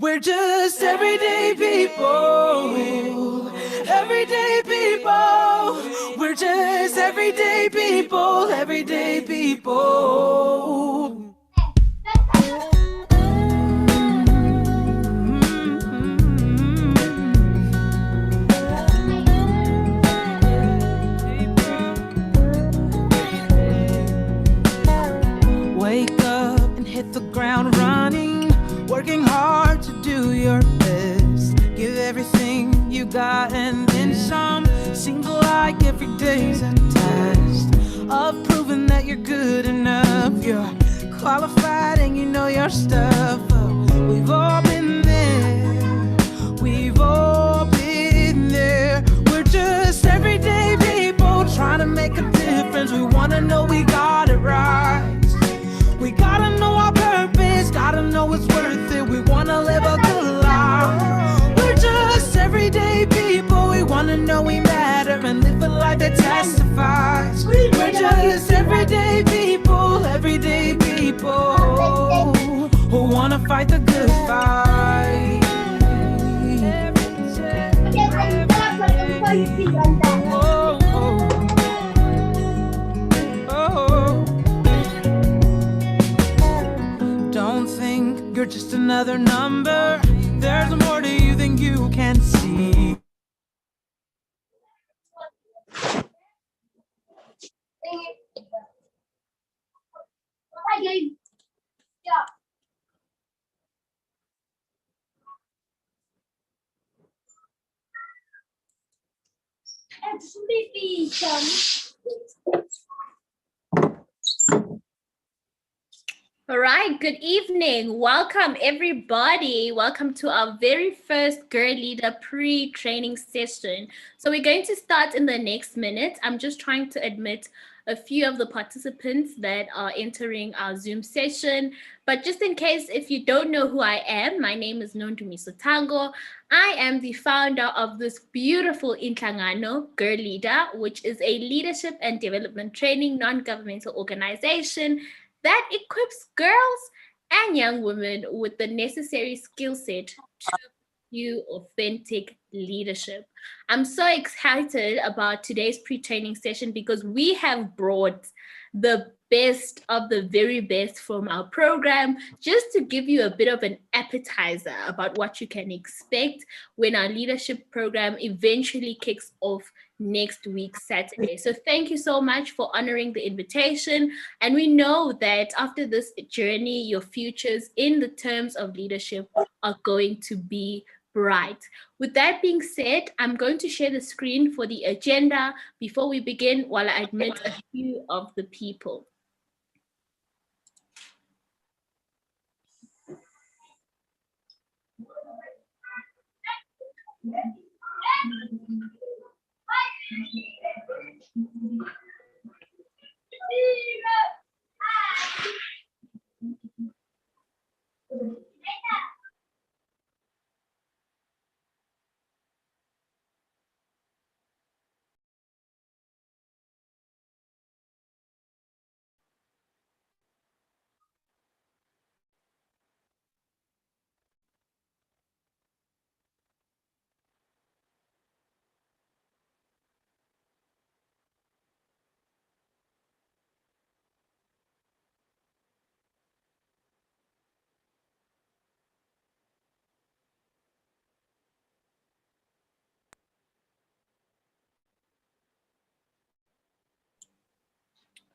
We're just everyday people. Everyday people. We're just everyday people. Everyday people. Wake up and hit the ground running, working hard to do your best. Give everything you got and then some. Seems like every day's a test of proving that you're good enough. You're qualified and you know your stuff. We've all been there. We've all been there. We're just everyday people trying to make a difference. We wanna know we got it right. We gotta know our purpose, gotta know it's worth it. We wanna live a good life. We're just everyday people. We wanna know we matter and live a life that testifies. We're just everyday people, everyday people who wanna fight the good fight. Oh, oh. Don't think you're just another number. There's more to you than you can see. All right, good evening. Welcome, everybody. Welcome to our very first Girleada pre-training session. So we're going to start in the next minute. I'm just trying to admit a few of the participants that are entering our Zoom session. But just in case, if you don't know who I am, my name is Nondumiso Tango. I am the founder of this beautiful Inhlangano, Girleada, which is a leadership and development training non-governmental organization that equips girls and young women with the necessary skill set to pursue authentic leadership. I'm so excited about today's pre-training session because we have brought the best of the very best from our program, just to give you a bit of an appetizer about what you can expect when our leadership program eventually kicks off next week, Saturday. So thank you so much for honoring the invitation. And we know that after this journey, your futures in the terms of leadership are going to be bright. With that being said, I'm going to share the screen for the agenda before we begin while I admit a few of the people.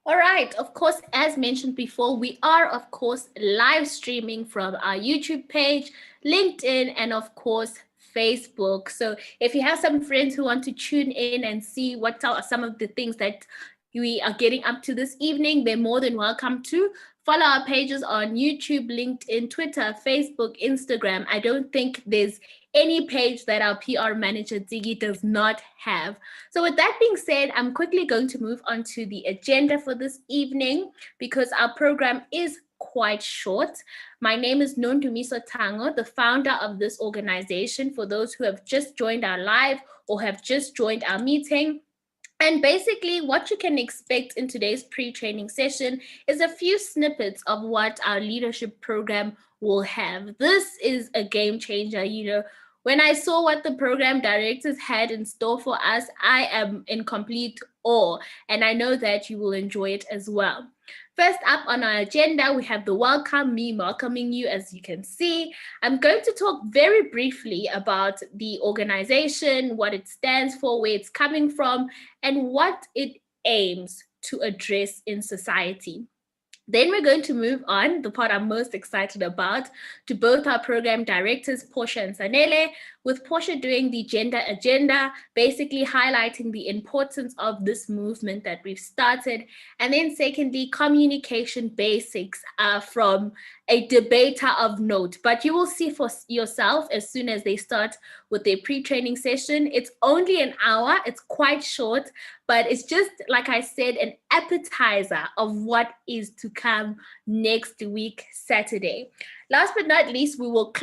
All right, of course, as mentioned before, we are, of course, live streaming from our YouTube page, LinkedIn, and of course, Facebook. So if you have some friends who want to tune in and see what are some of the things that we are getting up to this evening, they're more than welcome to. Follow our pages on YouTube, LinkedIn, Twitter, Facebook, Instagram. I don't think there's any page that our PR manager, Ziggy, does not have. So with that being said, I'm quickly going to move on to the agenda for this evening because our program is quite short. My name is Nondumiso Tango, the founder of this organization, for those who have just joined our live or have just joined our meeting. And basically, what you can expect in today's pre-training session is a few snippets of what our leadership program will have. This is a game changer. When I saw what the program directors had in store for us, I am in complete awe, and I know that you will enjoy it as well. First up on our agenda, we have the welcome, me welcoming you. As you can see, I'm going to talk very briefly about the organization, what it stands for, where it's coming from, and what it aims to address in society. Then we're going to move on, the part I'm most excited about, to both our program directors, Portia and Sanele, with Portia doing the gender agenda, basically highlighting the importance of this movement that we've started. And then secondly, communication basics from a debater of note. But you will see for yourself as soon as they start with their pre-training session. It's only an hour, it's quite short, but it's just, like I said, an appetizer of what is to come next week, Saturday. Last but not least, we will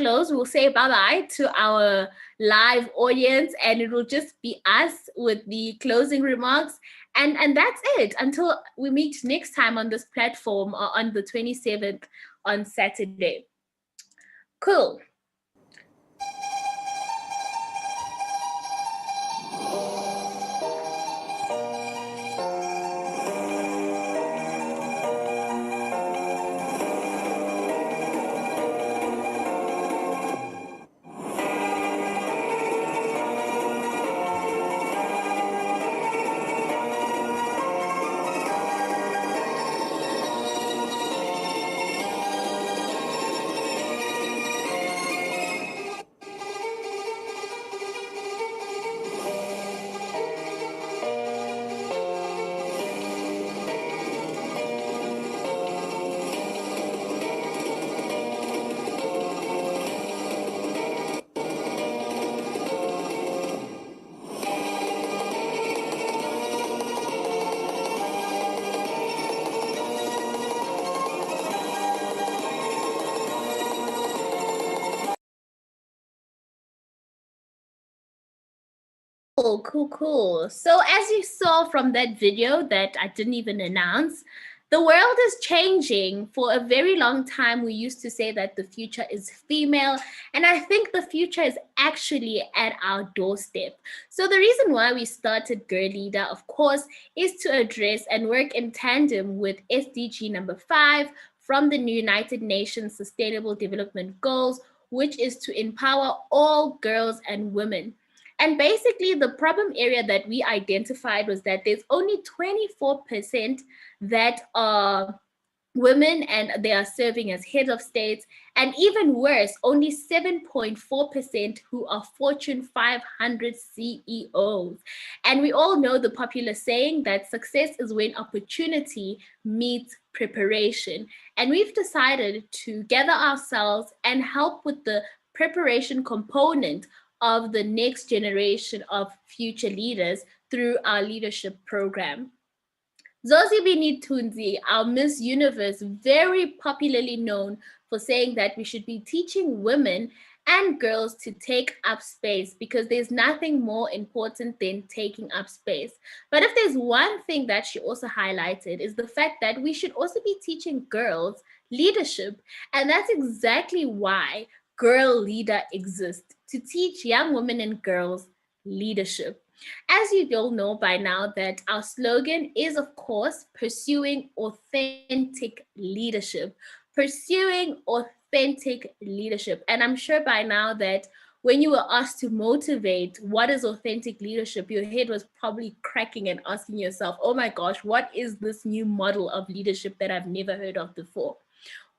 say bye-bye to our live audience, and it will just be us with the closing remarks. And that's it until we meet next time on this platform on the 27th on Saturday. Cool. Cool. So as you saw from that video that I didn't even announce, the world is changing. For a very long time, we used to say that the future is female, and I think the future is actually at our doorstep. So the reason why we started Girleada, of course, is to address and work in tandem with SDG number 5 from the United Nations Sustainable Development Goals, which is to empower all girls and women. And basically, the problem area that we identified was that there's only 24% that are women and they are serving as heads of states. And even worse, only 7.4% who are Fortune 500 CEOs. And we all know the popular saying that success is when opportunity meets preparation. And we've decided to gather ourselves and help with the preparation component of the next generation of future leaders through our leadership program. Zosi Tunzi, our Miss Universe, very popularly known for saying that we should be teaching women and girls to take up space because there's nothing more important than taking up space. But if there's one thing that she also highlighted is the fact that we should also be teaching girls leadership. And that's exactly why Girleada exists, to teach young women and girls leadership. As you all know by now that our slogan is, of course, pursuing authentic leadership. Pursuing authentic leadership. And I'm sure by now that when you were asked to motivate what is authentic leadership, your head was probably cracking and asking yourself, oh my gosh, what is this new model of leadership that I've never heard of before?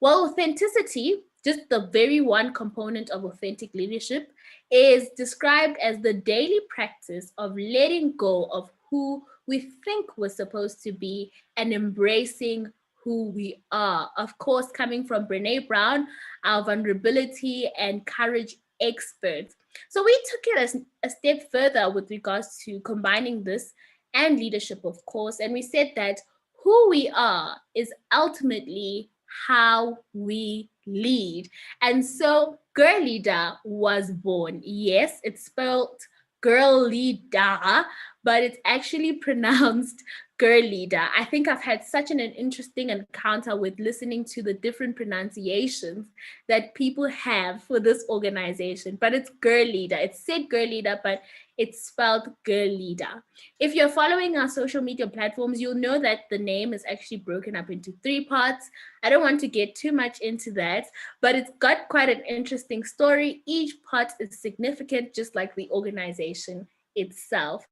Well, authenticity, just the very one component of authentic leadership, is described as the daily practice of letting go of who we think we're supposed to be and embracing who we are. Of course, coming from Brene Brown, our vulnerability and courage expert. So we took it a step further with regards to combining this and leadership, of course, and we said that who we are is ultimately how we lead. And so Girleada was born. Yes, it's spelled Girleada, but it's actually pronounced Girleada. I think I've had such an interesting encounter with listening to the different pronunciations that people have for this organization, but it's Girleada. It's said Girleada, but it's spelled Girleada. If you're following our social media platforms, you'll know that the name is actually broken up into three parts. I don't want to get too much into that, but it's got quite an interesting story. Each part is significant, just like the organization itself.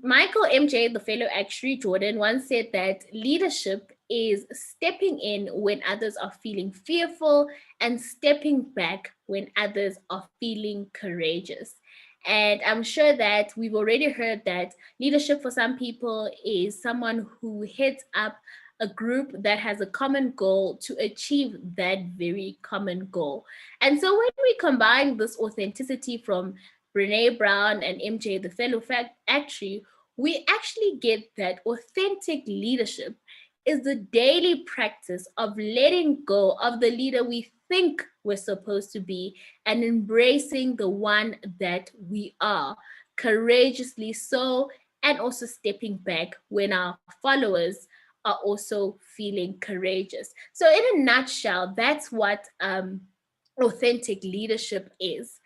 Michael MJ, the fellow actuary Jordan, once said that leadership is stepping in when others are feeling fearful and stepping back when others are feeling courageous. And I'm sure that we've already heard that leadership for some people is someone who heads up a group that has a common goal to achieve that very common goal. And so when we combine this authenticity from Brene Brown and MJ, the fellow actuary, we actually get that authentic leadership is the daily practice of letting go of the leader we think we're supposed to be and embracing the one that we are, courageously so, and also stepping back when our followers are also feeling courageous. So, in a nutshell, that's what authentic leadership is.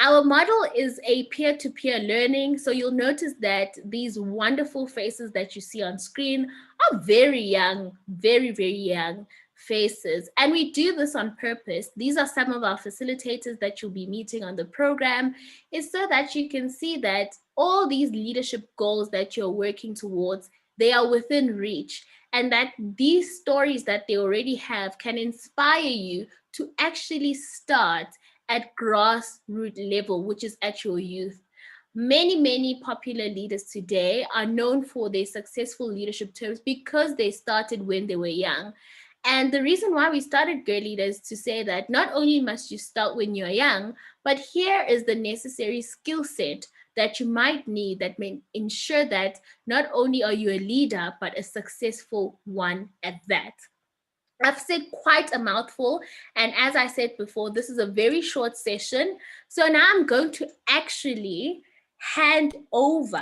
Our model is a peer to peer learning. So you'll notice that these wonderful faces that you see on screen are very young, very, very young faces. And we do this on purpose. These are some of our facilitators that you'll be meeting on the program, is so that you can see that all these leadership goals that you're working towards, they are within reach, and that these stories that they already have can inspire you to actually start at grassroots level, which is at your youth. Many popular leaders today are known for their successful leadership terms because they started when they were young. And the reason why we started Girleada is to say that not only must you start when you're young, but here is the necessary skill set that you might need that may ensure that not only are you a leader, but a successful one at that. I've said quite a mouthful. And as I said before, this is a very short session. So now I'm going to actually hand over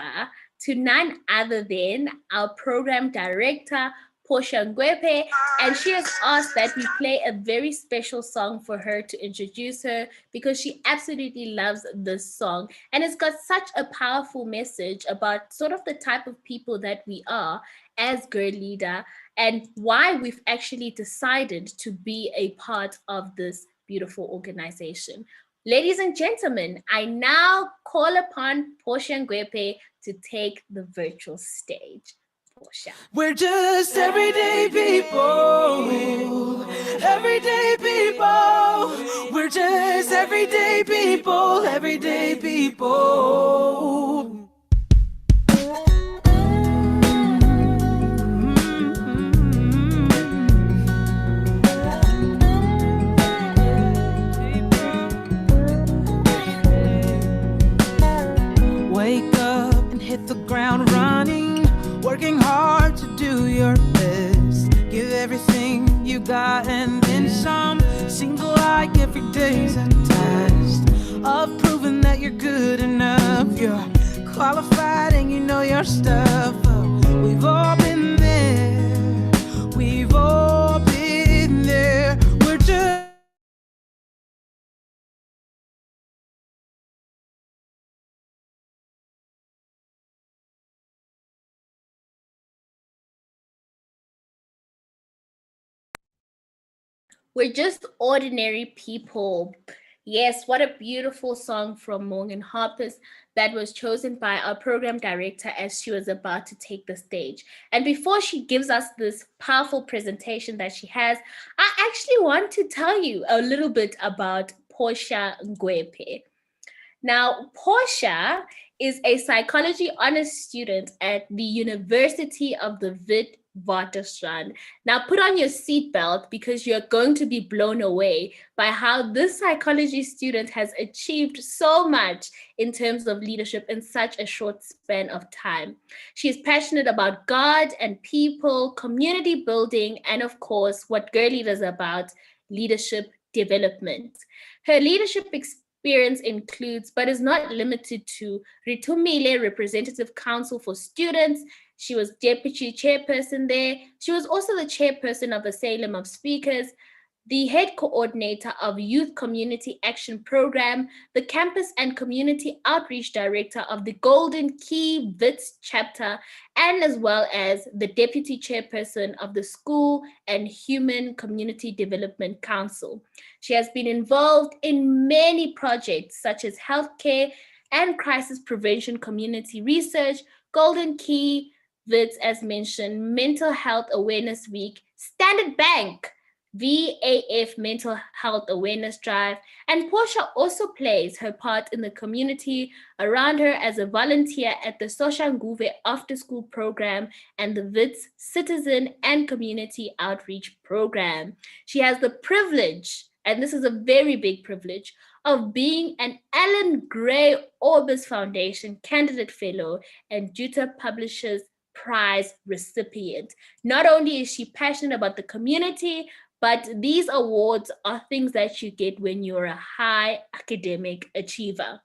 to none other than our program director, Portia Ngwepe, and she has asked that we play a very special song for her to introduce her because she absolutely loves this song. And it's got such a powerful message about sort of the type of people that we are as Girleada and why we've actually decided to be a part of this beautiful organization. Ladies and gentlemen, I now call upon Portia Ngwepe to take the virtual stage. Portia. We're just everyday people, everyday people. We're just everyday people, everyday people. Wake up and hit the ground running, working hard to do your best. Give everything you got and then some. Seems like every day's a test of proving that you're good enough. You're qualified and you know your stuff. We've all been there, we've all been there. We're just We're just ordinary people. Yes, what a beautiful song from Morgan Harpers that was chosen by our program director as she was about to take the stage. And before she gives us this powerful presentation that she has, I actually want to tell you a little bit about Portia Ngwepe. Now, Portia is a psychology honors student at the University of the Witwatersrand. Now, put on your seatbelt because you're going to be blown away by how this psychology student has achieved so much in terms of leadership in such a short span of time. She is passionate about God and people, community building, and of course, what Girleada is about, leadership development. Her leadership experience includes, but is not limited to, Ritumile, Representative Council for Students. She was deputy chairperson there. She was also the chairperson of the Salem of Speakers, the head coordinator of Youth Community Action Program, the campus and community outreach director of the Golden Key WITS chapter, and as well as the deputy chairperson of the School and Human Community Development Council. She has been involved in many projects such as healthcare and crisis prevention community research, Golden Key WITS, as mentioned, Mental Health Awareness Week, Standard Bank, VAF Mental Health Awareness Drive, and Portia also plays her part in the community around her as a volunteer at the Soshanguve After School Program and the WITS Citizen and Community Outreach Program. She has the privilege, and this is a very big privilege, of being an Alan Gray Orbis Foundation Candidate Fellow and Juta Publishers Prize recipient. Not only is she passionate about the community, but these awards are things that you get when you're a high academic achiever.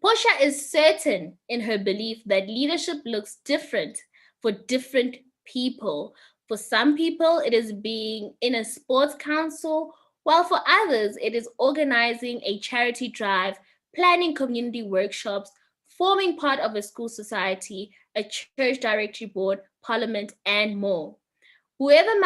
Portia is certain in her belief that leadership looks different for different people. For some people, it is being in a sports council, while for others, it is organizing a charity drive, planning community workshops, forming part of a school society, a church directory board, parliament, and more. Whoever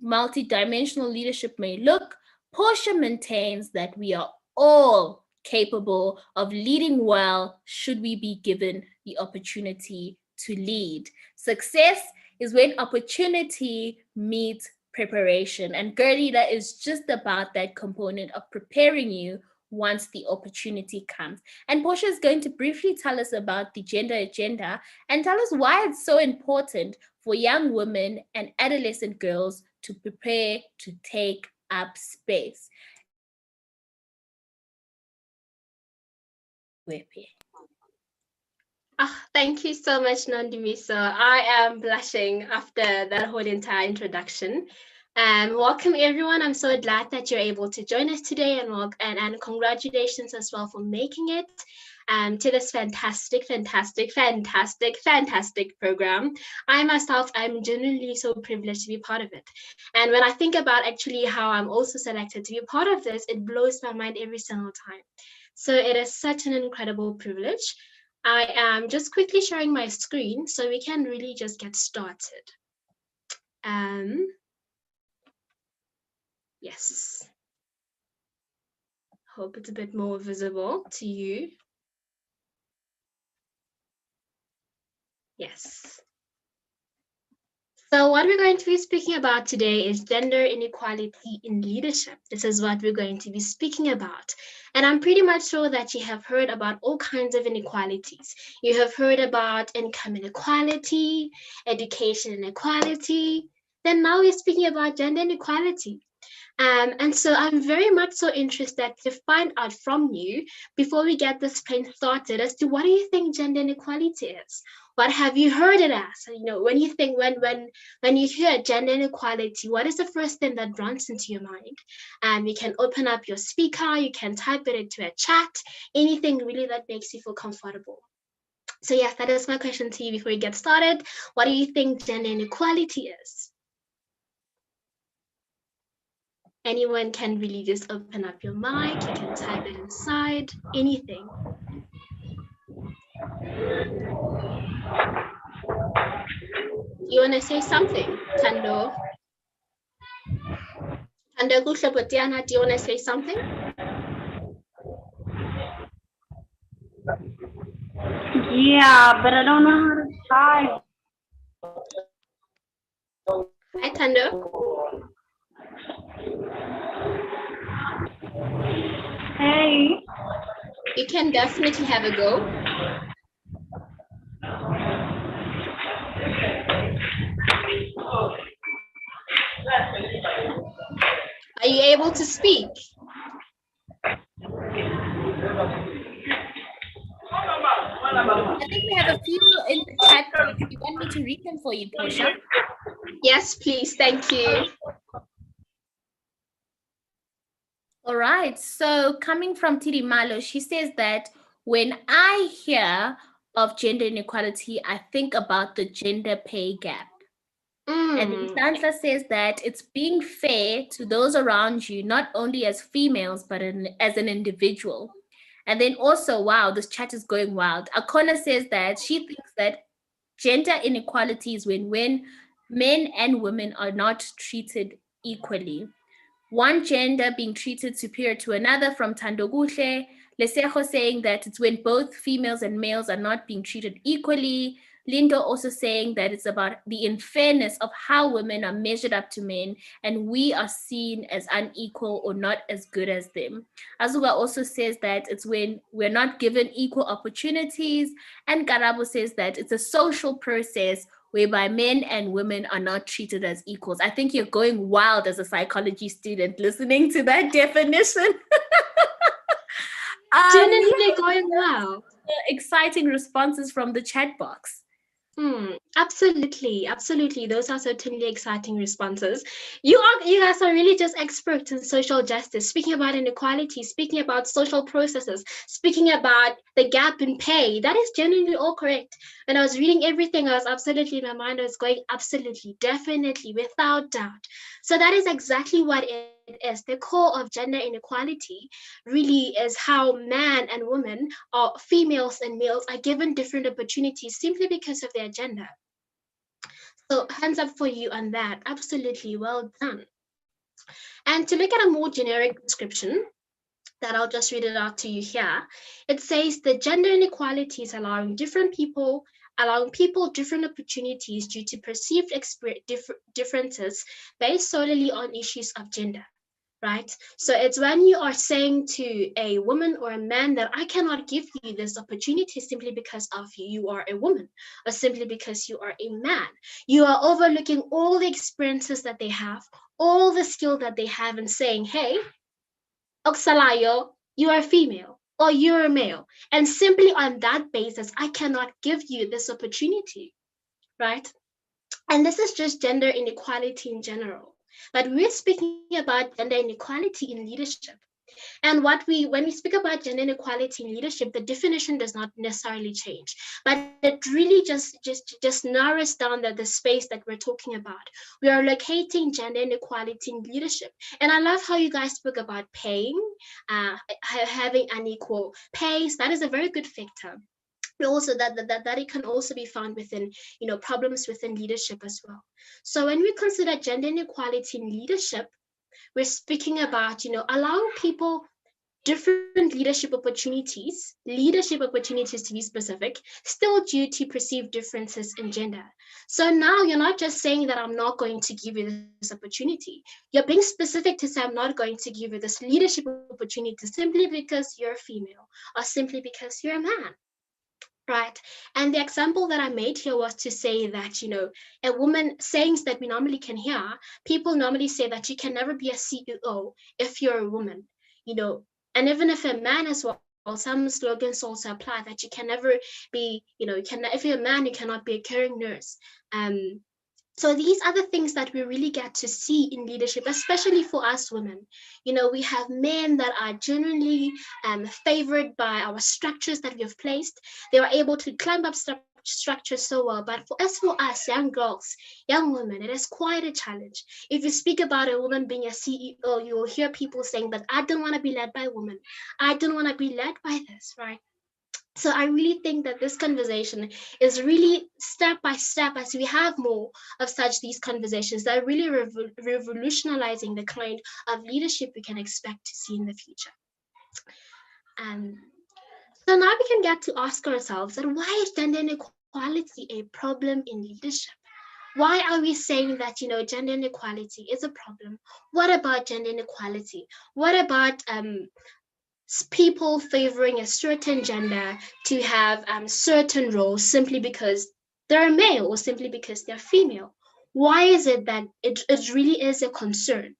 multi-dimensional leadership may look, Portia maintains that we are all capable of leading well should we be given the opportunity to lead. Success is when opportunity meets preparation, and Girleada is just about that component of preparing you once the opportunity comes. And Portia is going to briefly tell us about the gender agenda and tell us why it's so important for young women and adolescent girls to prepare to take up space. Thank you so much, Nandimiso. I am blushing after that whole entire introduction. Welcome, everyone. I'm so glad that you're able to join us today, and congratulations as well for making it to this fantastic program. I myself, I'm genuinely so privileged to be part of it. And when I think about actually how I'm also selected to be part of this, it blows my mind every single time. So it is such an incredible privilege. I am just quickly sharing my screen so we can really just get started. Yes. Hope it's a bit more visible to you. Yes. So what we're going to be speaking about today is gender inequality in leadership. This is what we're going to be speaking about. And I'm pretty much sure that you have heard about all kinds of inequalities. You have heard about income inequality, education inequality. Then now we're speaking about gender inequality. And so I'm very much so interested to find out from you, before we get this plane started, as to what do you think gender inequality is? What have you heard it as? You know, when you think, when you hear gender inequality, what is the first thing that runs into your mind? And you can open up your speaker, you can type it into a chat, anything really that makes you feel comfortable. So yes, that is my question to you before we get started. What do you think gender inequality is? Anyone can really just open up your mic, you can type it inside, anything. You want to say something, Tando? Tando Gushapotiana, do you want to say something? Yeah, but I don't know how to type. Hi, Tando. Hey. You can definitely have a go. Are you able to speak? I think we have a few in the chat. Do you want me to read them for you, Portia? Yes, please. Thank you. All right. So coming from Tirimalo, she says that when I hear of gender inequality, I think about the gender pay gap. And then Mm. Sansa says that it's being fair to those around you, not only as females, but as an individual. And then also, wow, this chat is going wild. Akona says that she thinks that gender inequality is when men and women are not treated equally, one gender being treated superior to another from Tandoguhle, Lesejo saying that it's when both females and males are not being treated equally, Lindo also saying that it's about the unfairness of how women are measured up to men and we are seen as unequal or not as good as them. Azuga also says that it's when we're not given equal opportunities, and Karabo says that it's a social process whereby men and women are not treated as equals. I think you're going wild as a psychology student listening to that definition. We Definitely have going well. exciting responses from the chat box. Absolutely, absolutely. Those are certainly exciting responses. You guys are really just experts in social justice, speaking about inequality, speaking about social processes, speaking about the gap in pay. That is genuinely all correct. When I was reading everything, I was absolutely, my mind was going absolutely, definitely, without doubt. So that is exactly what it is. The core of gender inequality really is how man and woman, or females and males, are given different opportunities simply because of their gender. So hands up for you on that. Absolutely well done. And to look at a more generic description, that I'll just read it out to you here. It says the gender inequality is allowing people different opportunities due to perceived differences based solely on issues of gender. Right? So it's when you are saying to a woman or a man that I cannot give you this opportunity simply because of you are a woman, or simply because you are a man. You are overlooking all the experiences that they have, all the skill that they have, and saying, hey, Oxalayo, you are female or you're a male. And simply on that basis, I cannot give you this opportunity, right? And this is just gender inequality in general. But we're speaking about gender inequality in leadership. And when we speak about gender inequality in leadership, the definition does not necessarily change, but it really just narrows down the space that we're talking about. We are locating gender inequality in leadership, and I love how you guys spoke about paying, having unequal pays. That is a very good factor. Also, that it can also be found within problems within leadership as well. So when we consider gender inequality in leadership, we're speaking about allowing people different leadership opportunities to be specific, still due to perceived differences in gender. So now you're not just saying that I'm not going to give you this opportunity. You're being specific to say I'm not going to give you this leadership opportunity simply because you're female, or simply because you're a man. Right. And the example that I made here was to say that, a woman sayings that we normally can hear, people normally say that you can never be a CEO if you're a woman, and even if a man as well, some slogans also apply that you can never be, if you're a man, you cannot be a caring nurse. So these are the things that we really get to see in leadership, especially for us women. We have men that are genuinely favored by our structures that we have placed. They are able to climb up structures so well. But for us, young girls, young women, it is quite a challenge. If you speak about a woman being a CEO, you will hear people saying that I don't want to be led by a woman. I don't want to be led by this, right? So I really think that this conversation is really step by step, as we have more of these conversations, that are really revolutionizing the kind of leadership we can expect to see in the future. So now we can get to ask ourselves that why is gender inequality a problem in leadership? Why are we saying that gender inequality is a problem? What about gender inequality? What about people favoring a certain gender to have certain roles simply because they're male or simply because they're female? Why is it that it really is a concern?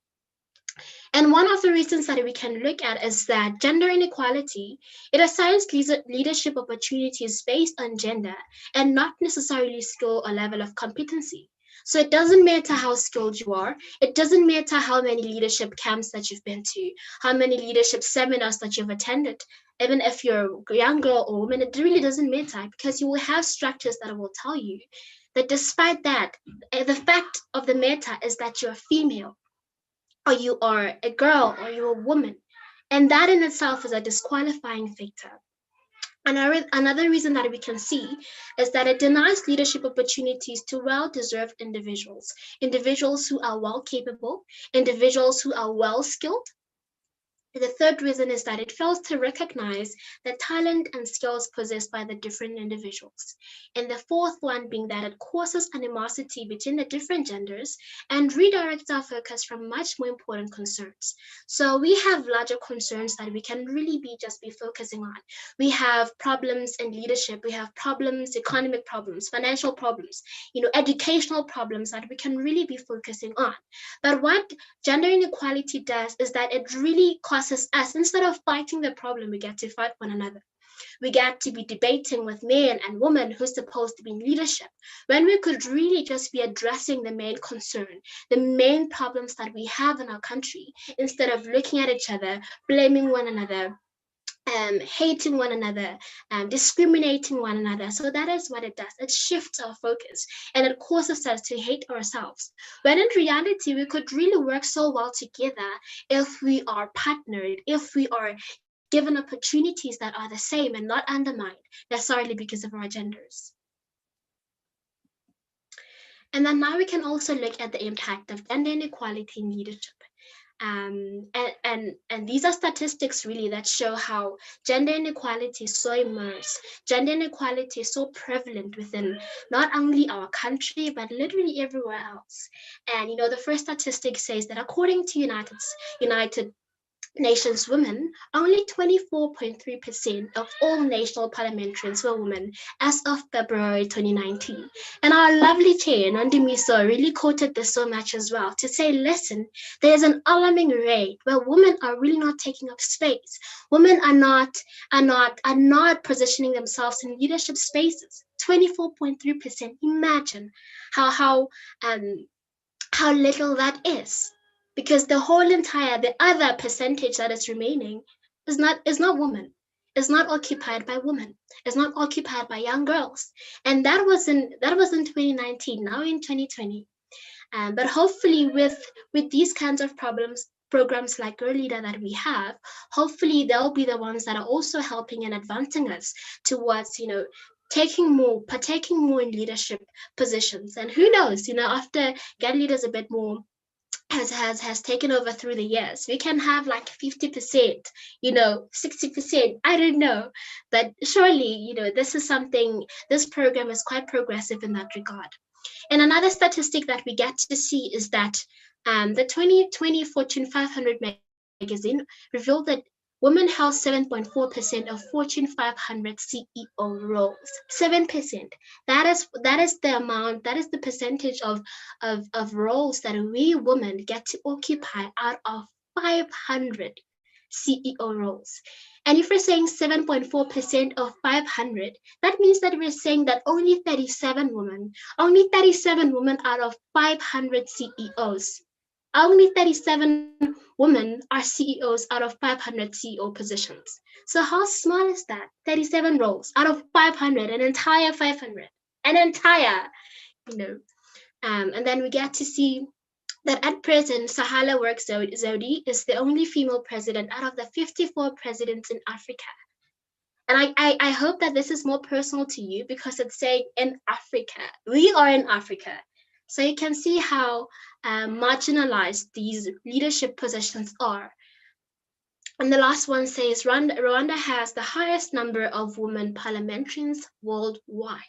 And one of the reasons that we can look at is that gender inequality, it assigns leadership opportunities based on gender and not necessarily skill or level of competency. So it doesn't matter how skilled you are. It doesn't matter how many leadership camps that you've been to, how many leadership seminars that you've attended. Even if you're a young girl or woman, it really doesn't matter, because you will have structures that will tell you that despite that, the fact of the matter is that you're female, or you are a girl, or you're a woman. And that in itself is a disqualifying factor. Another reason that we can see is that it denies leadership opportunities to well-deserved individuals who are well capable, individuals who are well skilled. The third reason is that it fails to recognize the talent and skills possessed by the different individuals. And the fourth one being that it causes animosity between the different genders and redirects our focus from much more important concerns. So we have larger concerns that we can really just be focusing on. We have problems in leadership, we have problems, economic problems, financial problems, educational problems that we can really be focusing on. But what gender inequality does is that it really causes us, instead of fighting the problem, we get to fight one another. We get to be debating with men and women who's supposed to be in leadership, when we could really just be addressing the main concern, the main problems that we have in our country, instead of looking at each other, blaming one another, hating one another, discriminating one another. So that is what it does. It shifts our focus and it causes us to hate ourselves. When in reality, we could really work so well together if we are partnered, if we are given opportunities that are the same and not undermined necessarily because of our genders. And then now we can also look at the impact of gender inequality in leadership. And these are statistics really that show how gender inequality is so immersed, gender inequality is so prevalent within not only our country but literally everywhere else. And the first statistic says that according to United Nations women, only 24.3% of all national parliamentarians were women as of February 2019. And our lovely chair, Nandimiso, really quoted this so much as well to say, listen, there's an alarming rate where women are really not taking up space. Women are not positioning themselves in leadership spaces. 24.3%. Imagine how little that is. Because the other percentage that is remaining is not women, is not occupied by women, is not occupied by young girls. And that was in 2019, now in 2020. But hopefully with these kinds of programs like Girleada that we have, hopefully they'll be the ones that are also helping and advancing us towards, partaking more in leadership positions. And who knows, after Girleada's a bit more has taken over through the years, we can have like 50%, 60%, I don't know, but surely this program is quite progressive in that regard. And another statistic that we get to see is that the 2020 Fortune 500 magazine revealed that women held 7.4% of Fortune 500 CEO roles. 7%. That is the amount. That is the percentage of roles that we women get to occupy out of 500 CEO roles. And if we're saying 7.4% of 500, that means that we're saying that only 37 women out of 500 CEOs. Only 37 women are CEOs out of 500 CEO positions. So how small is that? 37 roles out of 500, an entire 500, an entire, and then we get to see that at present, Sahala Work Zodi is the only female president out of the 54 presidents in Africa. And I hope that this is more personal to you because it's saying in Africa. We are in Africa. So you can see how marginalized these leadership positions are. And the last one says Rwanda has the highest number of women parliamentarians worldwide.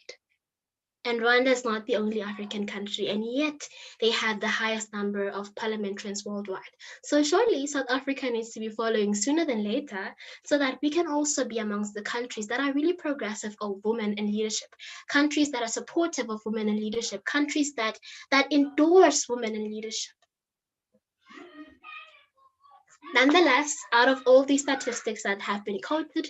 And Rwanda is not the only African country, and yet they have the highest number of parliamentarians worldwide. So surely South Africa needs to be following sooner than later so that we can also be amongst the countries that are really progressive of women in leadership, countries that are supportive of women in leadership, countries that endorse women in leadership. Nonetheless, out of all these statistics that have been quoted,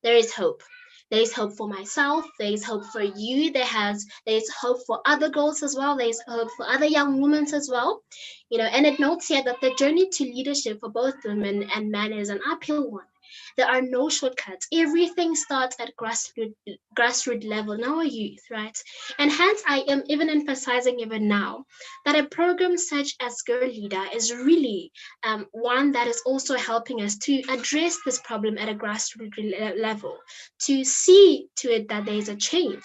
there is hope. There's hope for myself. There's hope for you. There's hope for other girls as well. There's hope for other young women as well. And it notes here that the journey to leadership for both women and men is an uphill one. There are no shortcuts. Everything starts at grassroots level in our youth, right? And hence, I am even emphasizing even now that a program such as Girleada is really one that is also helping us to address this problem at a grassroots level, to see to it that there is a change.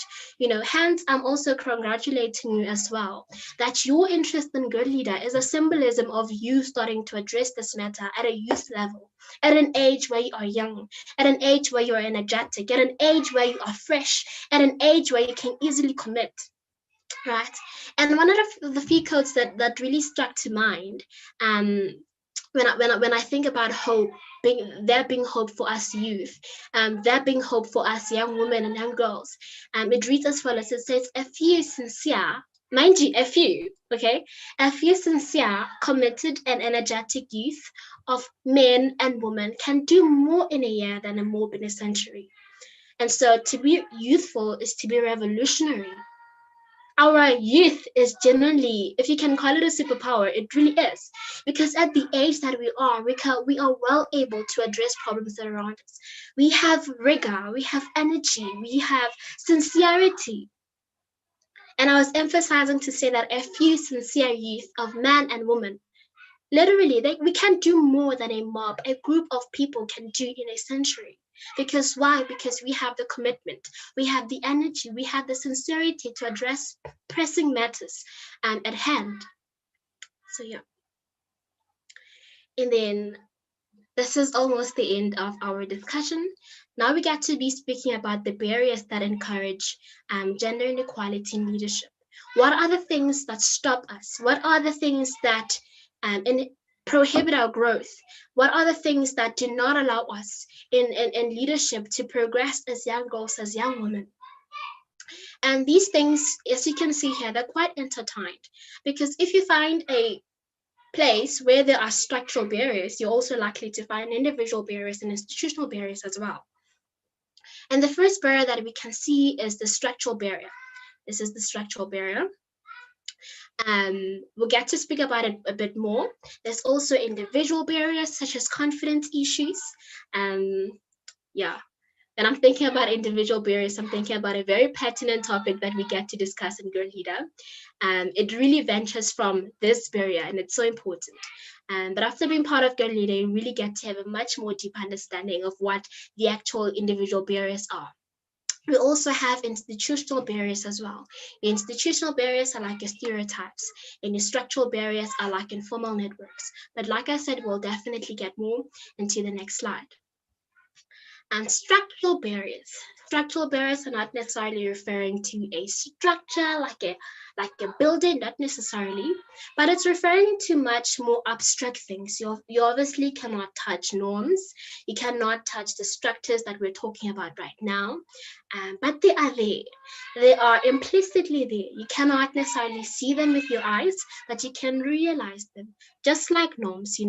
Hence, I'm also congratulating you as well that your interest in Girleada is a symbolism of you starting to address this matter at a youth level, at an age where you are young, at an age where you are energetic, at an age where you are fresh, at an age where you can easily commit, right? And one of the few quotes that really struck to mind, when I think about hope, there being hope for us youth, there being hope for us young women and young girls, it reads as follows. It says, a few sincere, mind you, a few sincere, committed, and energetic youth of men and women can do more in a year than a mob in a century. And so to be youthful is to be revolutionary. Our youth is genuinely, if you can call it a superpower, it really is. Because at the age that we are well able to address problems that are around us. We have rigor, we have energy, we have sincerity. And I was emphasizing to say that a few sincere youth of men and women, literally, we can do more than a mob, a group of people can do in a century. Because why? Because we have the commitment, we have the energy, we have the sincerity to address pressing matters at hand. So yeah. And then this is almost the end of our discussion. Now we get to be speaking about the barriers that encourage gender inequality in leadership. What are the things that stop us? What are the things that prohibit our growth? What are the things that do not allow us in leadership to progress as young girls, as young women? And these things, as you can see here, they're quite intertwined. Because if you find a place where there are structural barriers, you're also likely to find individual barriers and institutional barriers as well. And the first barrier that we can see is the structural barrier. This is the structural barrier. We'll get to speak about it a bit more. There's also individual barriers such as confidence issues. Yeah. And I'm thinking about individual barriers. I'm thinking about a very pertinent topic that we get to discuss in Girleada. It really ventures from this barrier, and it's so important. But after being part of Girleada, you really get to have a much more deep understanding of what the actual individual barriers are. We also have institutional barriers as well. The institutional barriers are like your stereotypes, and the structural barriers are like informal networks. But like I said, we'll definitely get more into the next slide. And structural barriers. Structural barriers are not necessarily referring to a structure like a building, not necessarily, but it's referring to much more abstract things. You obviously cannot touch norms. You cannot touch the structures that we're talking about right now, but they are there. They are implicitly there. You cannot necessarily see them with your eyes, but you can realize them, just like norms,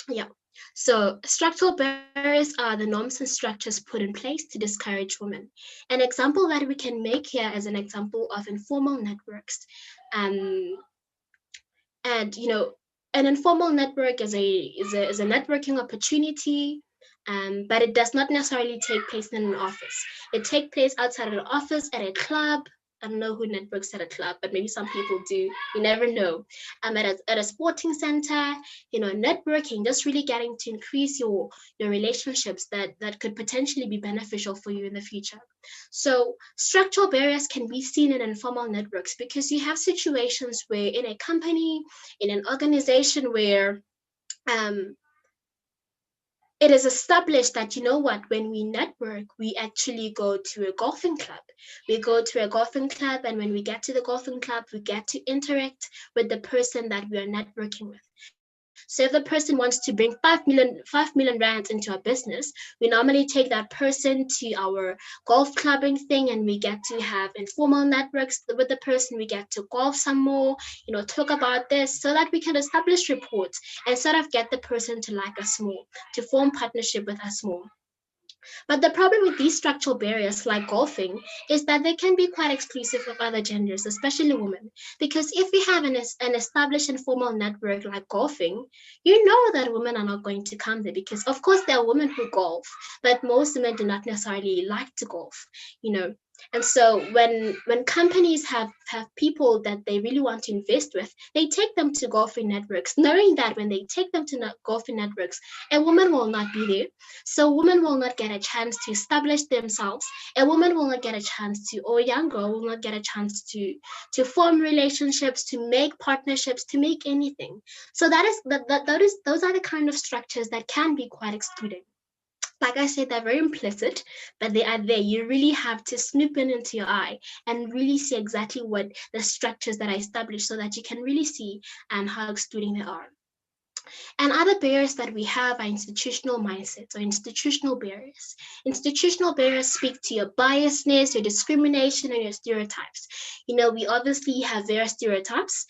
yeah. So structural barriers are the norms and structures put in place to discourage women. An example that we can make here is an example of informal networks. And an informal network is a networking opportunity, but it does not necessarily take place in an office. It takes place outside of the office, at a club. I don't know who networks at a club, but maybe some people do. You never know. At a sporting center, networking, just really getting to increase your relationships that could potentially be beneficial for you in the future. So structural barriers can be seen in informal networks because you have situations where in a company, in an organization where it is established that, when we network, we actually go to a golfing club. We go to a golfing club, and when we get to the golfing club, we get to interact with the person that we are networking with. So if the person wants to bring 5 million rands into our business, we normally take that person to our golf clubbing thing, and we get to have informal networks with the person. We get to golf some more, talk about this so that we can establish reports and sort of get the person to like us more, to form partnership with us more. But the problem with these structural barriers, like golfing, is that they can be quite exclusive of other genders, especially women. Because if we have an established and formal network like golfing, you know that women are not going to come there because, of course, there are women who golf, but most women do not necessarily like to golf, you know. And so when companies have people that they really want to invest with, they take them to golfing networks, knowing that when they take them to golfing networks, a woman will not be there, so women will not get a chance to establish themselves. A woman will not get a chance to, or a young girl will not get a chance to form relationships, to make partnerships, to make anything. So those are the kind of structures that can be quite excluding. Like I said, they're very implicit, but they are there. You really have to snoop into your eye and really see exactly what the structures that are established so that you can really see how excluding they are. And other barriers that we have are institutional mindsets or institutional barriers. Institutional barriers speak to your biasness, your discrimination, and your stereotypes. You know, we obviously have various stereotypes.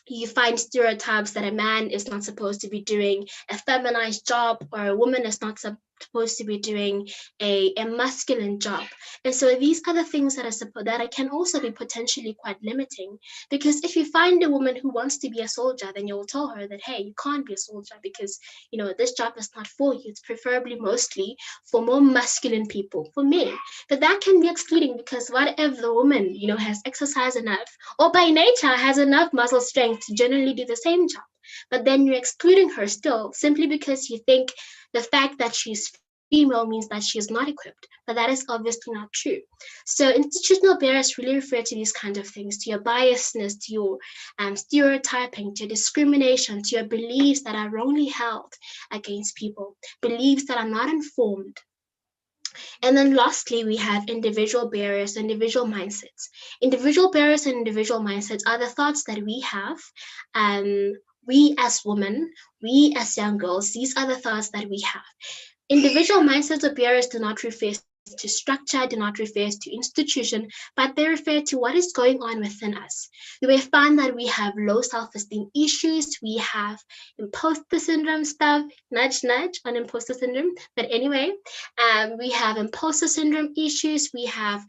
You find stereotypes that a man is not supposed to be doing a feminized job, or a woman is not supposed to be doing a masculine job. And so these are the things that can also be potentially quite limiting, because if you find a woman who wants to be a soldier, then you'll tell her that, hey, you can't be a soldier because, you know, this job is not for you. It's preferably mostly for more masculine people, for men. But that can be excluding, because what if the woman, you know, has exercised enough, or by nature has enough muscle strength to generally do the same job, but then you're excluding her still simply because you think the fact that she's female means that she is not equipped, but that is obviously not true. So institutional barriers really refer to these kinds of things, to your biasness, to your stereotyping, to your discrimination, to your beliefs that are wrongly held against people, beliefs that are not informed. And then lastly, we have individual barriers, individual mindsets. Individual barriers and individual mindsets are the thoughts that we have. We as women, we as young girls, these are the thoughts that we have. Individual mindsets or barriers do not refer to structure, do not refer to institution, but they refer to what is going on within us. You may find that we have low self-esteem issues, we have imposter syndrome stuff, nudge, nudge on imposter syndrome. But anyway, we have imposter syndrome issues, we have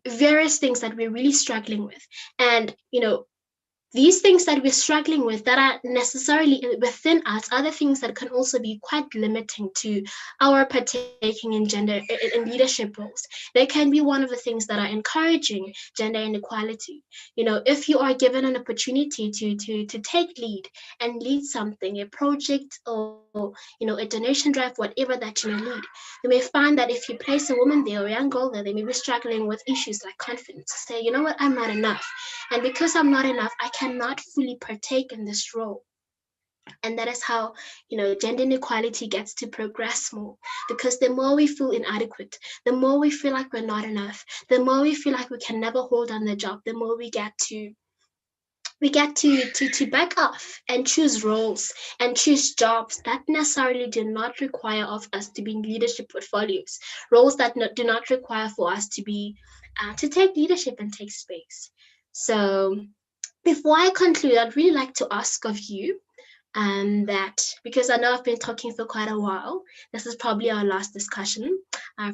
various things that we're really struggling with. And, you know, these things that we're struggling with that are necessarily within us are the things that can also be quite limiting to our partaking in in leadership roles. They can be one of the things that are encouraging gender inequality. You know, if you are given an opportunity to take lead and lead something, a project, or, you know, a donation drive, whatever that you may lead, you may find that if you place a woman there or a young girl there, they may be struggling with issues like confidence. Say, you know what, I'm not enough. And because I'm not enough, I cannot fully partake in this role. And that is how, you know, gender inequality gets to progress more, because the more we feel inadequate, the more we feel like we're not enough, the more we feel like we can never hold on the job, the more we get to back off and choose roles and choose jobs that necessarily do not require of us to be in leadership portfolios, roles that do not require for us to be to take leadership and take space. So before I conclude, I'd really like to ask of you that, because I know I've been talking for quite a while, this is probably our last discussion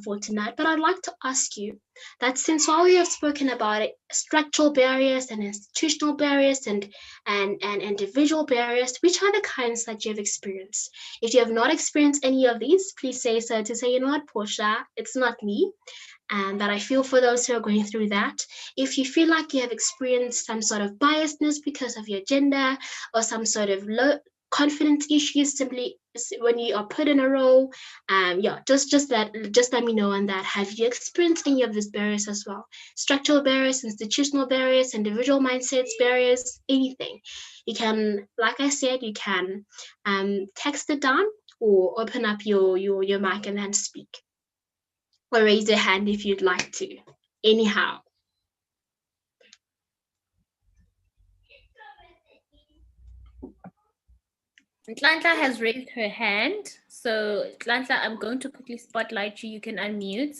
for tonight, but I'd like to ask you that, since while we have spoken about it, structural barriers and institutional barriers and individual barriers, which are the kinds that you have experienced? If you have not experienced any of these, please say so, to say, you know what, Portia, it's not me. And that I feel for those who are going through that. If you feel like you have experienced some sort of biasness because of your gender, or some sort of low confidence issues simply when you are put in a role, just let me know on that. Have you experienced any of these barriers as well? Structural barriers, institutional barriers, individual mindsets barriers, anything. You can, like I said, you can text it down, or open up your mic and then speak, or raise your hand if you'd like to. Anyhow. Tlantla has raised her hand. So Tlantla, I'm going to quickly spotlight you. You can unmute.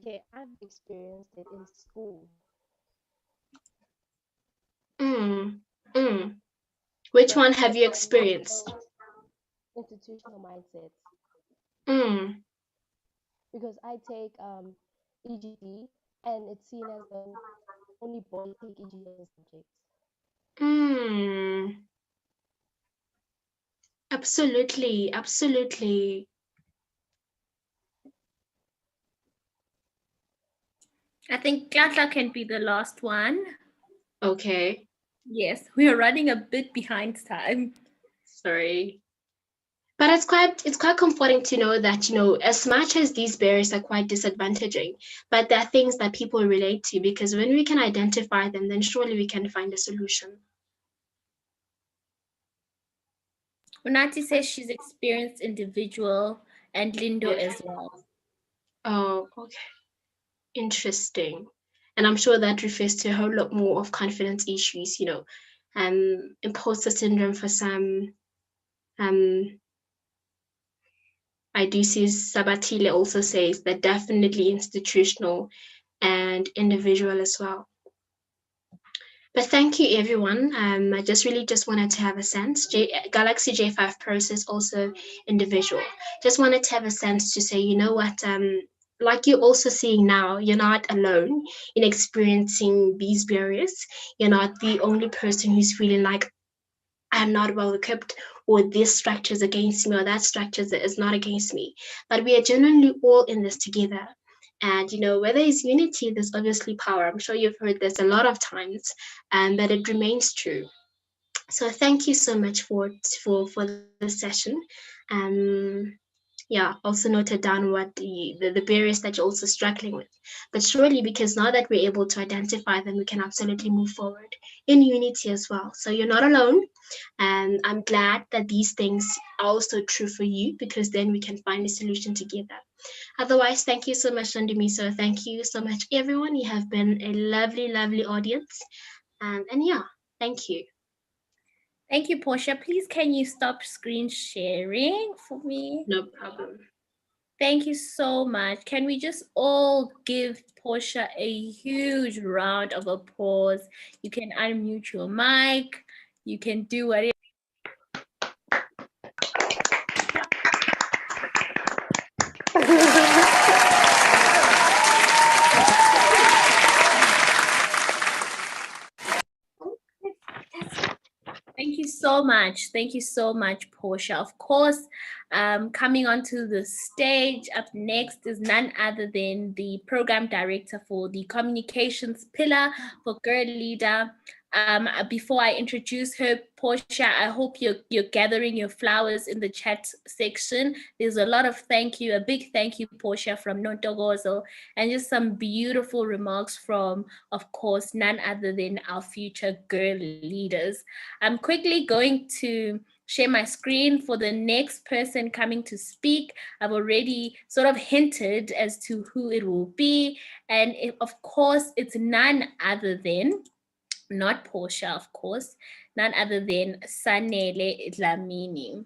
Okay, I've experienced it in school. Which one have you experienced? institutional mindsets. Mm. Because I take EGD, and it's seen as though only boys take EGD as a subject. Mm. Absolutely, absolutely. I think Katla can be the last one. Okay, Yes, we are running a bit behind time. sorry. But it's quite comforting to know that, as much as these barriers are quite disadvantaging, but there are things that people relate to, because when we can identify them, then surely we can find a solution. Unati says she's experienced individual and Lindo as well. Oh, okay. Interesting. And I'm sure that refers to a whole lot more of confidence issues, imposter syndrome for some. I do see Sabatile also says that definitely institutional and individual as well. But thank you, everyone. I just wanted to have a sense. Galaxy J5 Pros is also individual. Just wanted to have a sense to say, you know what, like you're also seeing now, you're not alone in experiencing these barriers. You're not the only person who's feeling like, I'm not well equipped, or this structure is against me, or that structure is not against me. But we are genuinely all in this together. And where there is unity, there's obviously power. I'm sure you've heard this a lot of times, but it remains true. So thank you so much for this session. Yeah, also noted down what the barriers that you're also struggling with. But surely, because now that we're able to identify them, we can absolutely move forward in unity as well. So you're not alone. And I'm glad that these things are also true for you, because then we can find a solution together. Otherwise, thank you so much, Nandimiso. Thank you so much, everyone. You have been a lovely, lovely audience. And yeah, thank you. Thank you, Portia. Please, can you stop screen sharing for me? No problem. Thank you so much. Can we just all give Portia a huge round of applause? You can unmute your mic. You can do whatever. Thank you so much. Thank you so much, Portia. Of course, coming onto the stage up next is none other than the program director for the communications pillar for Girleada. Before I introduce her, Portia, I hope you're gathering your flowers in the chat section. There's a lot of a big thank you, Portia, from Nontogozo, and just some beautiful remarks from, of course, none other than our future girl leaders. I'm quickly going to share my screen for the next person coming to speak. I've already sort of hinted as to who it will be. And of course, it's none other than, not Portia, of course, none other than Sanele Dlamini.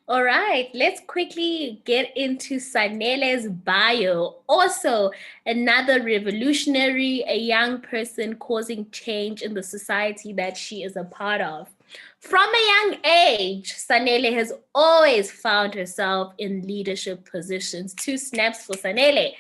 All right, let's quickly get into Sanele's bio. Also, another revolutionary, a young person causing change in the society that she is a part of. From a young age, Sanele has always found herself in leadership positions. 2 snaps for Sanele.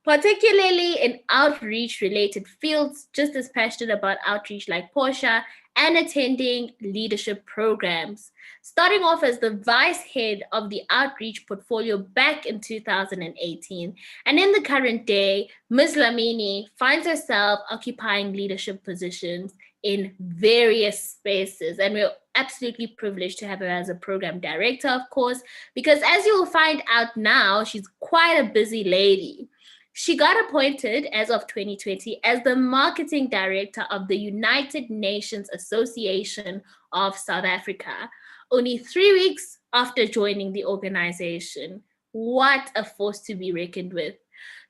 Particularly in outreach-related fields, just as passionate about outreach like Portia, and attending leadership programs. Starting off as the vice head of the outreach portfolio back in 2018, and in the current day, Ms. Lamini finds herself occupying leadership positions in various spaces, and we're absolutely privileged to have her as a program director, of course, because as you will find out now, she's quite a busy lady. She got appointed as of 2020 as the marketing director of the United Nations Association of South Africa, only 3 weeks after joining the organization. What a force to be reckoned with.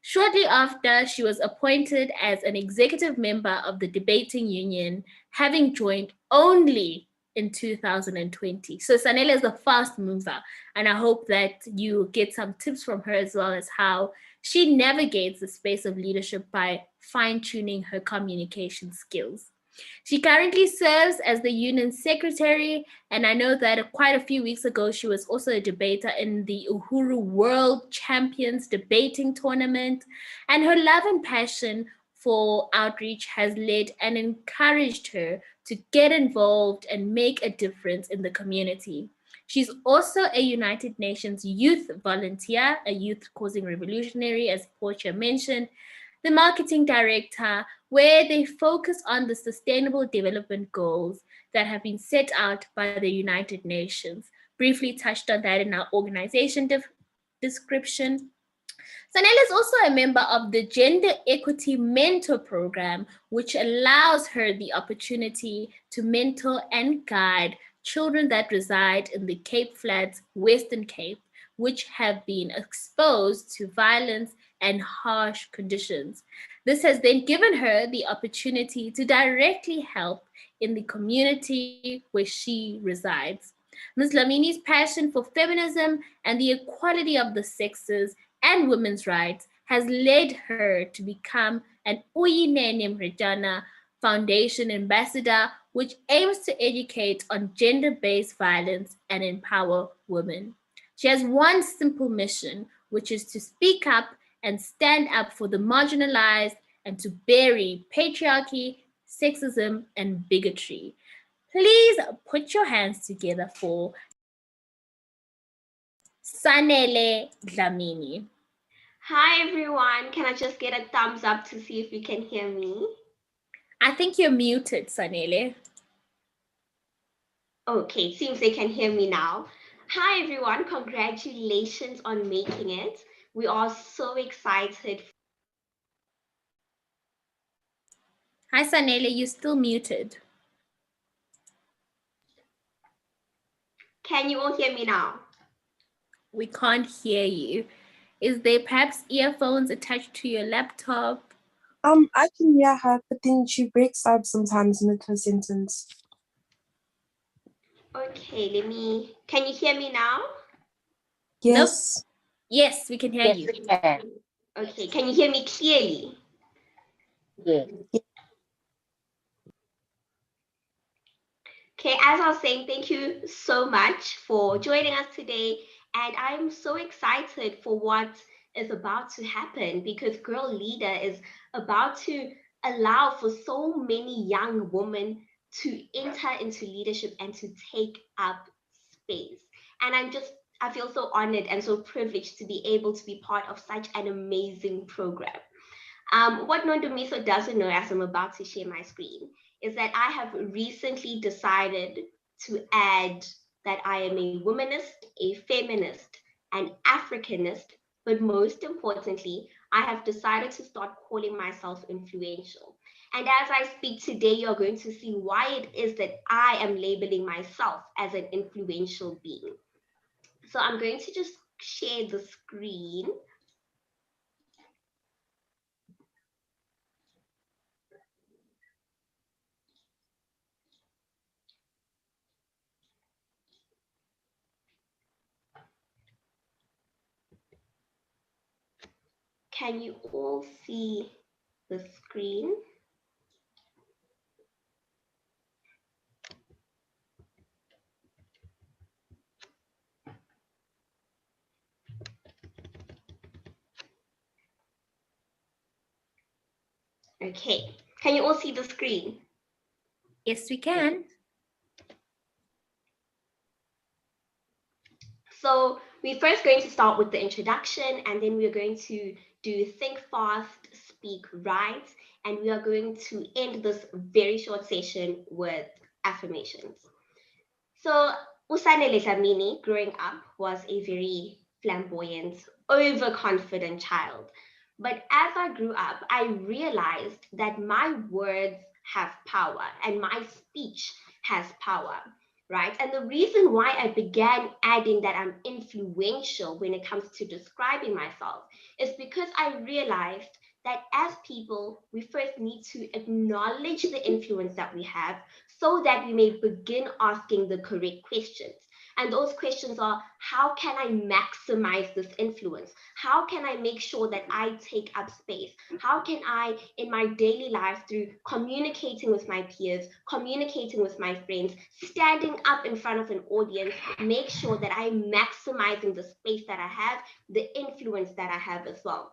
Shortly after, she was appointed as an executive member of the Debating Union, having joined only in 2020. So Sanele is a fast mover, and I hope that you get some tips from her as well as how she navigates the space of leadership by fine-tuning her communication skills. She currently serves as the union secretary, and I know that quite a few weeks ago, she was also a debater in the Uhuru World Champions debating tournament. And her love and passion for outreach has led and encouraged her to get involved and make a difference in the community. She's also a United Nations youth volunteer, a youth causing revolutionary, as Portia mentioned, the marketing director, where they focus on the sustainable development goals that have been set out by the United Nations. Briefly touched on that in our organization description. Sanele is also a member of the Gender Equity Mentor Program, which allows her the opportunity to mentor and guide children that reside in the Cape Flats, Western Cape, which have been exposed to violence and harsh conditions. This has then given her the opportunity to directly help in the community where she resides. Ms. Lamini's passion for feminism and the equality of the sexes and women's rights has led her to become an Uyinene Mrejana Foundation ambassador, which aims to educate on gender-based violence and empower women. She has one simple mission, which is to speak up and stand up for the marginalized and to bury patriarchy, sexism, and bigotry. Please put your hands together for Sanele Dlamini. Hi everyone, can I just get a thumbs up to see if you can hear me? I think you're muted, Sanele. Okay, seems they can hear me now. Hi everyone, congratulations on making it. We are so excited. Hi, Sanele, you're still muted. Can you all hear me now? We can't hear you. Is there perhaps earphones attached to your laptop? I can hear her, but then she breaks up sometimes in a sentence. Okay, can you hear me now? Yes. Nope. Yes, we can hear you. We can. Okay, can you hear me clearly? Yes. Okay, as I was saying, thank you so much for joining us today. And I'm so excited for what is about to happen because Girleada is about to allow for so many young women to enter into leadership and to take up space. And I feel so honored and so privileged to be able to be part of such an amazing program. What Nondomiso doesn't know as I'm about to share my screen is that I have recently decided to add that I am a womanist, a feminist, an Africanist, but most importantly, I have decided to start calling myself influential. And as I speak today, you're going to see why it is that I am labeling myself as an influential being. So I'm going to just share the screen. Can you all see the screen? Okay, can you all see the screen? Yes, we can. So we're first going to start with the introduction, and then we're going to do think fast, speak right, and we are going to end this very short session with affirmations. So Usanele Dlamini, growing up, was a very flamboyant, overconfident child. But as I grew up, I realized that my words have power and my speech has power, right? And the reason why I began adding that I'm influential when it comes to describing myself is because I realized that as people, we first need to acknowledge the influence that we have so that we may begin asking the correct questions. And those questions are, how can I maximize this influence? How can I make sure that I take up space? How can I, in my daily life, through communicating with my peers, communicating with my friends, standing up in front of an audience, make sure that I'm maximizing the space that I have, the influence that I have as well?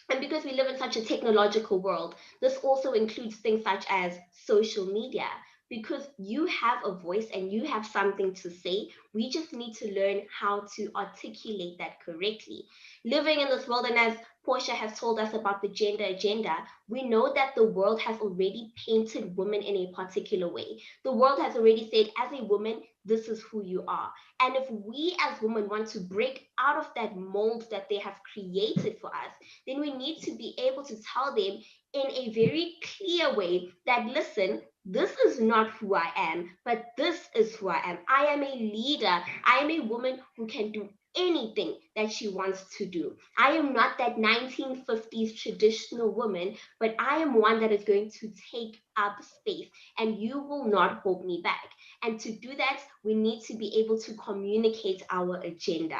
And because we live in such a technological world, this also includes things such as social media. Because you have a voice and you have something to say, we just need to learn how to articulate that correctly. Living in this world, and as Portia has told us about the gender agenda, we know that the world has already painted women in a particular way. The world has already said, as a woman, this is who you are. And if we as women want to break out of that mold that they have created for us, then we need to be able to tell them in a very clear way that, listen, this is not who I am, but this is who I am. I am a leader. I am a woman who can do anything that she wants to do. I am not that 1950s traditional woman, but I am one that is going to take up space, and you will not hold me back. And to do that, we need to be able to communicate our agenda.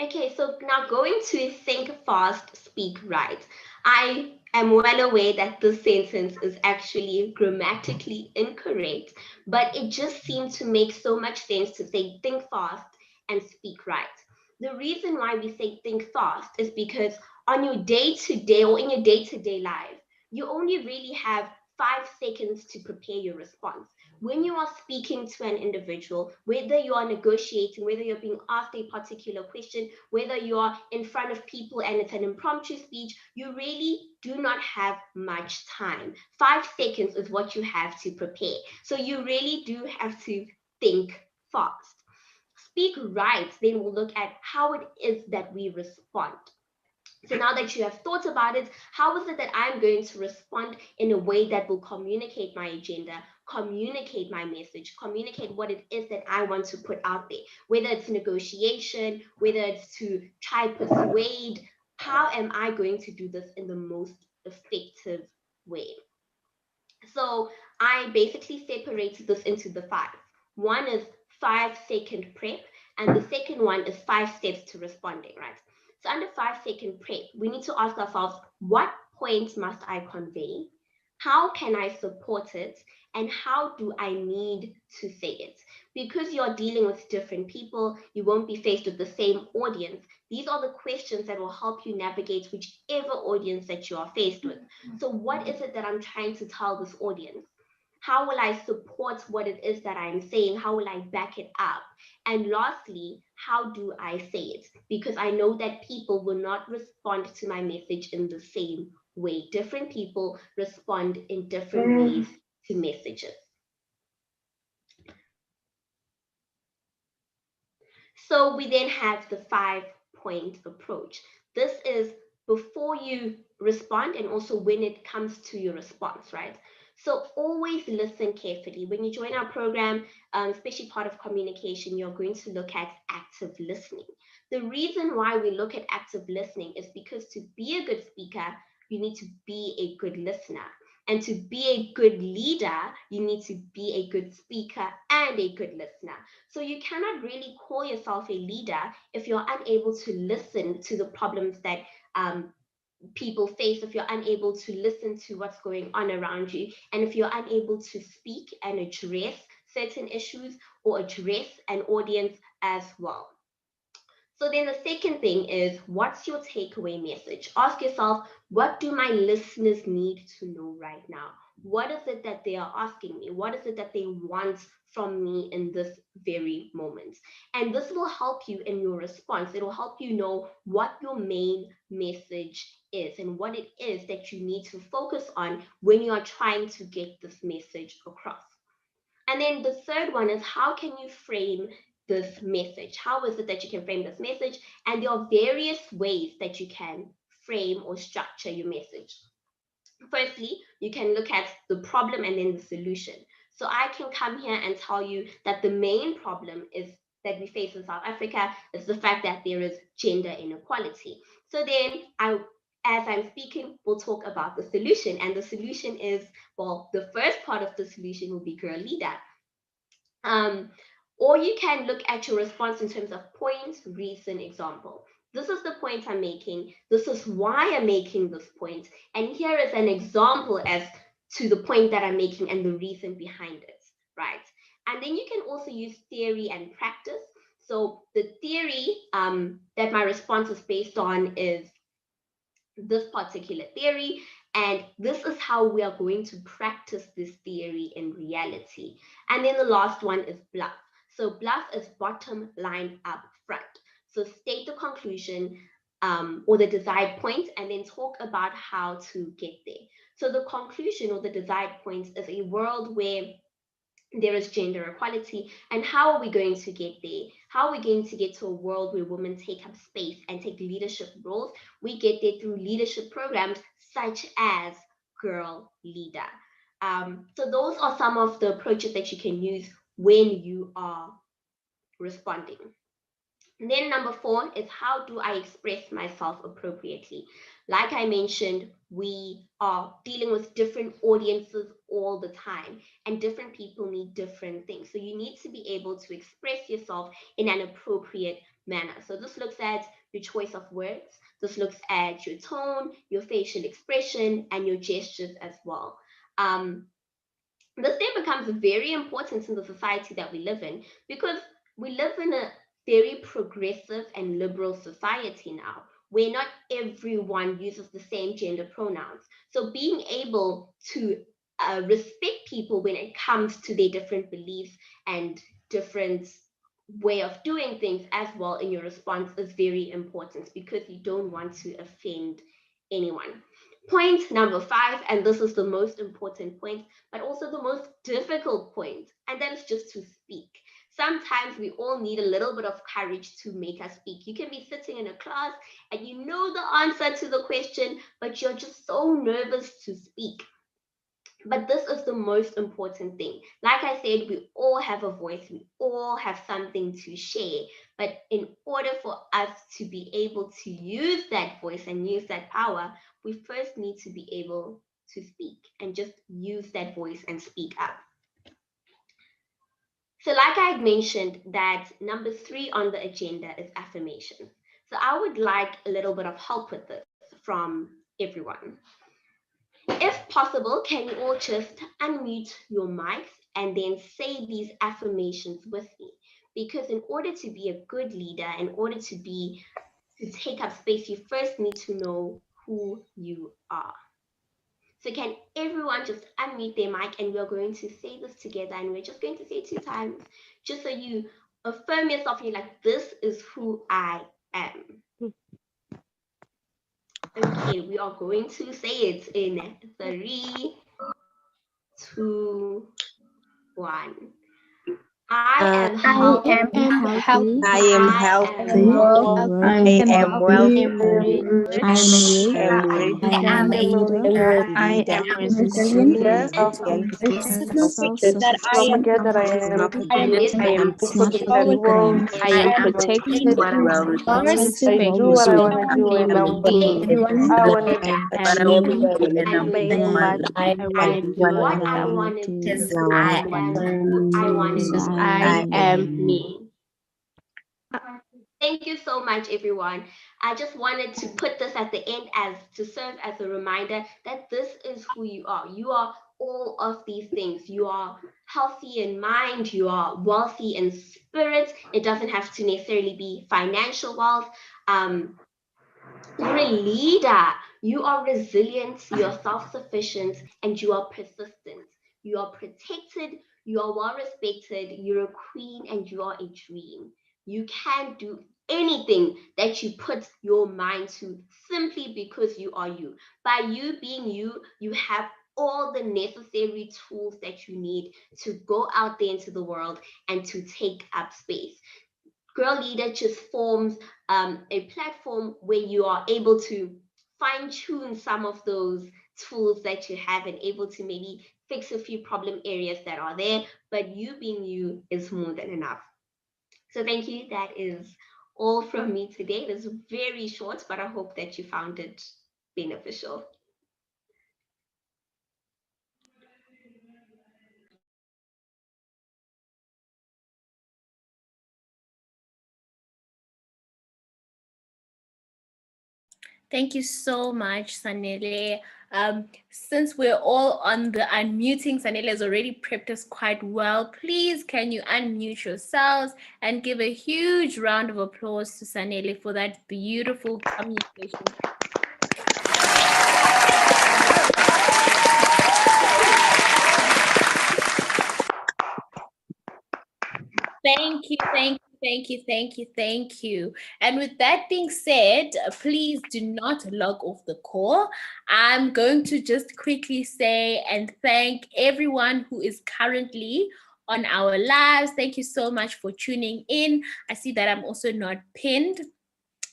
Okay, so now going to think fast, speak right. I am well aware that this sentence is actually grammatically incorrect, but it just seemed to make so much sense to say think fast and speak right. The reason why we say think fast is because on your day-to-day or in your day-to-day life, you only really have 5 seconds to prepare your response. When you are speaking to an individual, whether you are negotiating, whether you're being asked a particular question, whether you are in front of people and it's an impromptu speech, you really do not have much time. 5 seconds is what you have to prepare. So you really do have to think fast. Speak right, then we'll look at how it is that we respond. So now that you have thought about it, how is it that I'm going to respond in a way that will communicate my agenda, communicate my message, communicate what it is that I want to put out there, whether it's negotiation, whether it's to try persuade, how am I going to do this in the most effective way? So I basically separated this into the 5. One is 5-second prep, and the second one is 5 steps to responding, right? So under 5-second prep, we need to ask ourselves, what points must I convey? How can I support it? And how do I need to say it? Because you're dealing with different people, you won't be faced with the same audience. These are the questions that will help you navigate whichever audience that you are faced with. So what is it that I'm trying to tell this audience? How will I support what it is that I'm saying? How will I back it up? And lastly, how do I say it? Because I know that people will not respond to my message in the same way. Different people respond in different ways to messages. So we then have the 5-point approach. This is before you respond and also when it comes to your response, right? So always listen carefully. When you join our program, especially part of communication, you're going to look at active listening. The reason why we look at active listening is because to be a good speaker, you need to be a good listener. And to be a good leader, you need to be a good speaker and a good listener. So you cannot really call yourself a leader if you're unable to listen to the problems that people face, if you're unable to listen to what's going on around you, and if you're unable to speak and address certain issues or address an audience as well. So then the second thing is, what's your takeaway message? Ask yourself, what do my listeners need to know right now? What is it that they are asking me? What is it that they want from me in this very moment? And this will help you in your response. It will help you know what your main message is and what it is that you need to focus on when you are trying to get this message across. And then the third one is, how can you frame this message? How is it that you can frame this message? And there are various ways that you can frame or structure your message. Firstly, you can look at the problem and then the solution. So I can come here and tell you that the main problem is that we face in South Africa is the fact that there is gender inequality. So then as I'm speaking, we'll talk about the solution. And the solution is, well, the first part of the solution will be Girleada. Or you can look at your response in terms of point, reason, example. This is the point I'm making. This is why I'm making this point. And here is an example as to the point that I'm making and the reason behind it, right? And then you can also use theory and practice. So the theory that my response is based on is this particular theory, and this is how we are going to practice this theory in reality. And then the last one is bluff. So bluff is bottom line up front. So state the conclusion or the desired point and then talk about how to get there. So the conclusion or the desired point is a world where there is gender equality, and how are we going to get there? How are we going to get to a world where women take up space and take leadership roles? We get there through leadership programs such as Girleada. So those are some of the approaches that you can use when you are responding. And then number 4 is, how do I express myself appropriately? Like I mentioned, we are dealing with different audiences all the time, and different people need different things. So you need to be able to express yourself in an appropriate manner. So this looks at your choice of words. This looks at your tone, your facial expression, and your gestures as well. This then becomes very important in the society that we live in, because we live in a very progressive and liberal society now, where not everyone uses the same gender pronouns. So being able to respect people when it comes to their different beliefs and different way of doing things as well in your response is very important, because you don't want to offend anyone. Point number 5, and this is the most important point, but also the most difficult point, and that is just to speak. Sometimes we all need a little bit of courage to make us speak. You can be sitting in a class and you know the answer to the question, but you're just so nervous to speak. But this is the most important thing. Like I said, we all have a voice, we all have something to share. But in order for us to be able to use that voice and use that power, we first need to be able to speak and just use that voice and speak up. So like I had mentioned, that number 3 on the agenda is affirmation. So I would like a little bit of help with this from everyone. If possible, can you all just unmute your mics and then say these affirmations with me? Because in order to be a good leader, in order to take up space, you first need to know who you are. So can everyone just unmute their mic, and we're going to say this together, and we're just going to say it 2 times, just so you affirm yourself and you're like, this is who I am. Okay, we are going to say it in 3, 2, 1. I am healthy. I am healthy. I am wealthy. I am ready. I am a leader. I am Resilient. resilient. Don't forget that And this I am is peaceful and well. I am protected. I do what I want to do and I'm winning. I want to and with this, and what I wanted is I am me. Thank you so much, everyone. I just wanted to put this at the end as to serve as a reminder that this is who you are. You are all of these things. You are healthy in mind, you are wealthy in spirit. It doesn't have to necessarily be financial wealth. You're a leader. You are resilient, you are self-sufficient, and you are persistent. You are protected, you are well respected, you're a queen, and you are a dream. You can do anything that you put your mind to simply because you are you. By you being you, you have all the necessary tools that you need to go out there into the world and to take up space. Girleada just forms a platform where you are able to fine tune some of those tools that you have and able to maybe fix a few problem areas that are there. But you being you is more than enough. So thank you. That is all from me today. It is very short, but I hope that you found it beneficial. Thank you so much, Sanele. Since we're all on the unmuting, Sanele has already prepped us quite well. Please, can you unmute yourselves and give a huge round of applause to Sanele for that beautiful communication. Thank you, thank you, thank you, thank you, thank you. And with that being said, please do not log off the call. I'm going to just quickly say and thank everyone who is currently on our lives. Thank you so much for tuning in. I see that I'm also not pinned.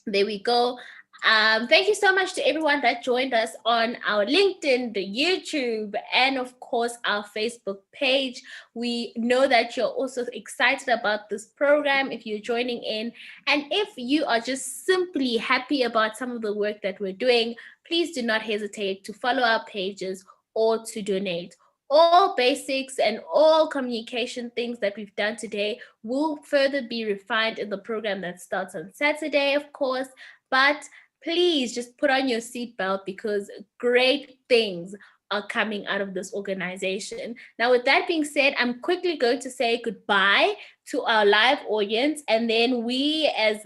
There we go. Thank you so much to everyone that joined us on our LinkedIn, the YouTube, and of course our Facebook page. We know that you're also excited about this program if you're joining in. And if you are just simply happy about some of the work that we're doing, please do not hesitate to follow our pages or to donate. All basics and all communication things that we've done today will further be refined in the program that starts on Saturday, of course. But please just put on your seatbelt because great things are coming out of this organization. Now, with that being said, I'm quickly going to say goodbye to our live audience. And then we, as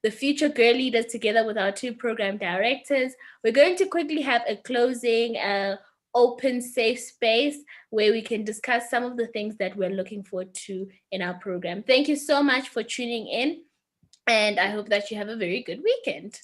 the future Girleaders, together with our two program directors, we're going to quickly have a closing open, safe space where we can discuss some of the things that we're looking forward to in our program. Thank you so much for tuning in, and I hope that you have a very good weekend.